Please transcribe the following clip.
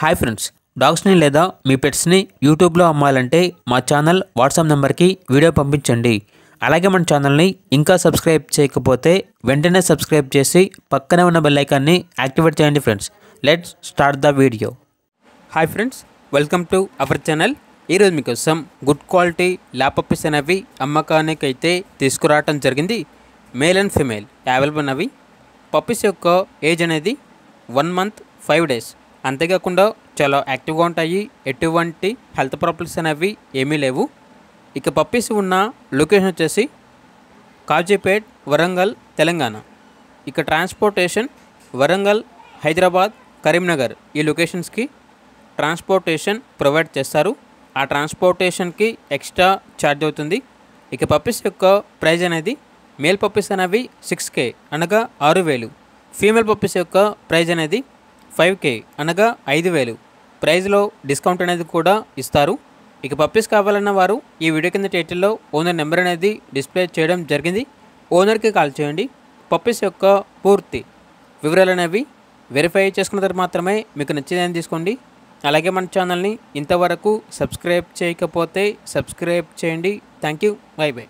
Hi friends, డాగ్స్ని లేదా మీ పెట్స్ని యూట్యూబ్లో అమ్మాలంటే మా ఛానల్ వాట్సాప్ నెంబర్కి వీడియో పంపించండి. అలాగే మన ఛానల్ని ఇంకా సబ్స్క్రైబ్ చేయకపోతే వెంటనే సబ్స్క్రైబ్ చేసి పక్కనే ఉన్న బెల్ ఐకాన్ని యాక్టివేట్ చేయండి friends. Let's start the video. Hi friends, welcome to our channel. ఈరోజు మీకోసం గుడ్ క్వాలిటీ ల్యాబ్ పప్పీస్ అనేవి అమ్మకానికి అయితే తీసుకురావటం జరిగింది. మేల్ అండ్ ఫిమేల్ అవైలబుల్ ఉన్నవి. పప్పీస్ యొక్క ఏజ్ అనేది 1 month 5 days. అంతేకాకుండా చాలా యాక్టివ్గా ఉంటాయి. ఎటువంటి హెల్త్ ప్రాబ్లమ్స్ అనేవి ఏమీ లేవు. ఇక పప్పీస్ ఉన్న లొకేషన్ వచ్చేసి కాజీపేట్, వరంగల్, తెలంగాణ. ఇక ట్రాన్స్పోర్టేషన్ వరంగల్, హైదరాబాద్, కరీంనగర్ ఈ లొకేషన్స్కి ట్రాన్స్పోర్టేషన్ ప్రొవైడ్ చేస్తారు. ఆ ట్రాన్స్పోర్టేషన్కి ఎక్స్ట్రా ఛార్జ్ అవుతుంది. ఇక పప్పీస్ యొక్క ప్రైజ్ అనేది మేల్ పప్పీస్ అనేవి 6K అనగా 6,000. ఫీమేల్ పప్పీస్ యొక్క ప్రైజ్ అనేది 5K అనగా 5,000. ప్రైజ్లో డిస్కౌంట్ అనేది కూడా ఇస్తారు. ఇక పప్పీస్ కావాలన్న వారు ఈ వీడియో కింద టైటిల్లో ఓనర్ నెంబర్ అనేది డిస్ప్లే చేయడం జరిగింది. ఓనర్కి కాల్ చేయండి. పప్పీస్ యొక్క పూర్తి వివరాలు అనేవి వెరిఫై చేసుకున్న తర్వాత మాత్రమే మీకు నచ్చిందని తీసుకోండి. అలాగే మన ఛానల్ని ఇంతవరకు సబ్స్క్రైబ్ చేయకపోతే సబ్స్క్రైబ్ చేయండి. Thank you. By by.